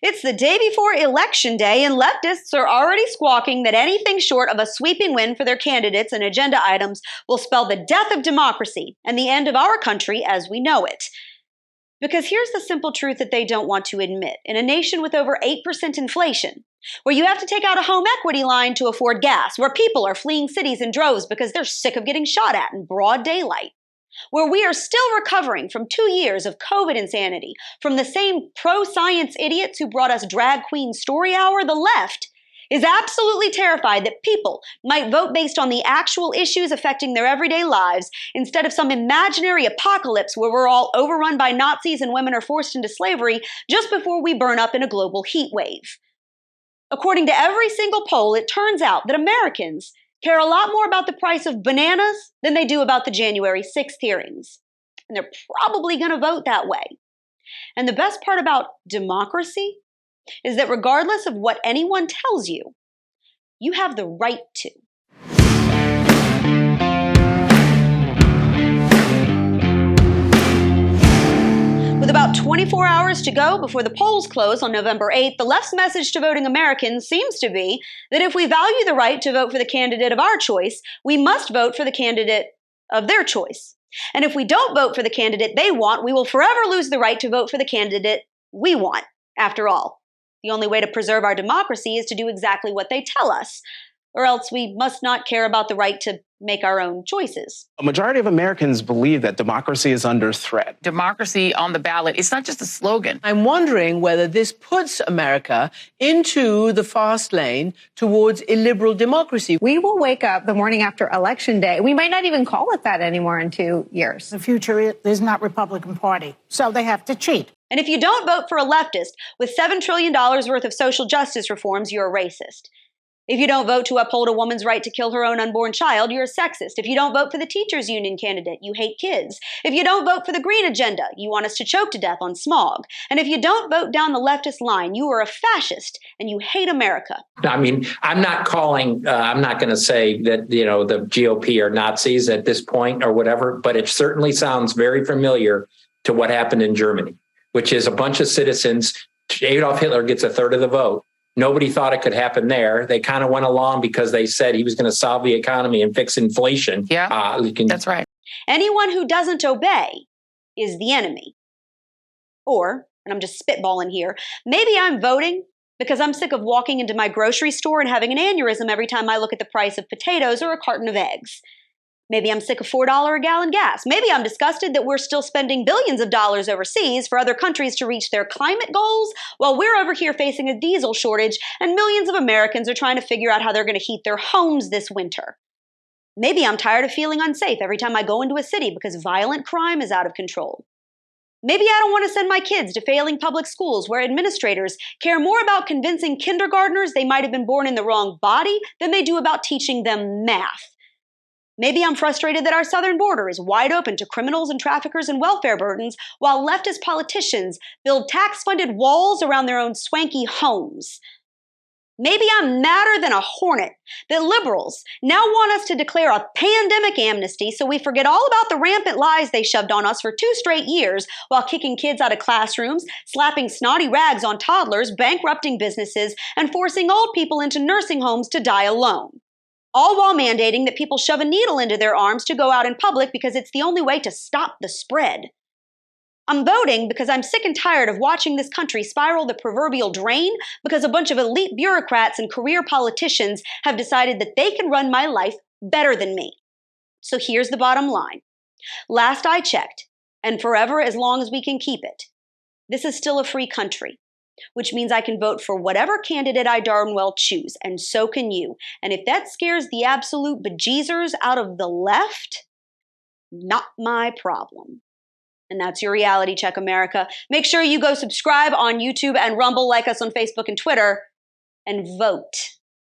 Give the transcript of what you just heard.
It's the day before Election Day, and leftists are already squawking that anything short of a sweeping win for their candidates and agenda items will spell the death of democracy and the end of our country as we know it. Because here's the simple truth that they don't want to admit. In a nation with over 8% inflation, where you have to take out a home equity line to afford gas, where people are fleeing cities in droves because they're sick of getting shot at in broad daylight, where we are still recovering from 2 years of COVID insanity, from the same pro-science idiots who brought us Drag Queen Story Hour, the left is absolutely terrified that people might vote based on the actual issues affecting their everyday lives instead of some imaginary apocalypse where we're all overrun by Nazis and women are forced into slavery just before we burn up in a global heat wave. According to every single poll, it turns out that Americans care a lot more about the price of bananas than they do about the January 6th hearings. And they're probably going to vote that way. And the best part about democracy is that regardless of what anyone tells you, you have the right to. With about 24 hours to go before the polls close on November 8th, the left's message to voting Americans seems to be that if we value the right to vote for the candidate of our choice, we must vote for the candidate of their choice. And if we don't vote for the candidate they want, we will forever lose the right to vote for the candidate we want. After all, the only way to preserve our democracy is to do exactly what they tell us, or else we must not care about the right to make our own choices. A majority of Americans believe that democracy is under threat. Democracy on the ballot, it's not just a slogan. I'm wondering whether this puts America into the fast lane towards illiberal democracy. We will wake up the morning after Election Day. We might not even call it that anymore in 2 years. The future is not Republican Party, so they have to cheat. And if you don't vote for a leftist with $7 trillion worth of social justice reforms, you're a racist. If you don't vote to uphold a woman's right to kill her own unborn child, you're a sexist. If you don't vote for the teachers union candidate, you hate kids. If you don't vote for the green agenda, you want us to choke to death on smog. And if you don't vote down the leftist line, you are a fascist and you hate America. I mean, I'm not calling, I'm not going to say that, the GOP are Nazis at this point or whatever, but it certainly sounds very familiar to what happened in Germany, which is a bunch of citizens. Adolf Hitler gets a third of the vote. Nobody thought it could happen there. They kind of went along because they said he was going to solve the economy and fix inflation. Yeah, that's right. Anyone who doesn't obey is the enemy. Or, and I'm just spitballing here, maybe I'm voting because I'm sick of walking into my grocery store and having an aneurysm every time I look at the price of potatoes or a carton of eggs. Maybe I'm sick of $4 a gallon gas. Maybe I'm disgusted that we're still spending billions of dollars overseas for other countries to reach their climate goals while we're over here facing a diesel shortage and millions of Americans are trying to figure out how they're going to heat their homes this winter. Maybe I'm tired of feeling unsafe every time I go into a city because violent crime is out of control. Maybe I don't want to send my kids to failing public schools where administrators care more about convincing kindergartners they might have been born in the wrong body than they do about teaching them math. Maybe I'm frustrated that our southern border is wide open to criminals and traffickers and welfare burdens while leftist politicians build tax-funded walls around their own swanky homes. Maybe I'm madder than a hornet that liberals now want us to declare a pandemic amnesty so we forget all about the rampant lies they shoved on us for 2 straight years while kicking kids out of classrooms, slapping snotty rags on toddlers, bankrupting businesses, and forcing old people into nursing homes to die alone. All while mandating that people shove a needle into their arms to go out in public because it's the only way to stop the spread. I'm voting because I'm sick and tired of watching this country spiral the proverbial drain because a bunch of elite bureaucrats and career politicians have decided that they can run my life better than me. So here's the bottom line. Last I checked, and forever as long as we can keep it, this is still a free country, which means I can vote for whatever candidate I darn well choose, and so can you. And if that scares the absolute bejeezers out of the left, not my problem. And that's your Reality Check, America. Make sure you go subscribe on YouTube and Rumble, like us on Facebook and Twitter, and vote.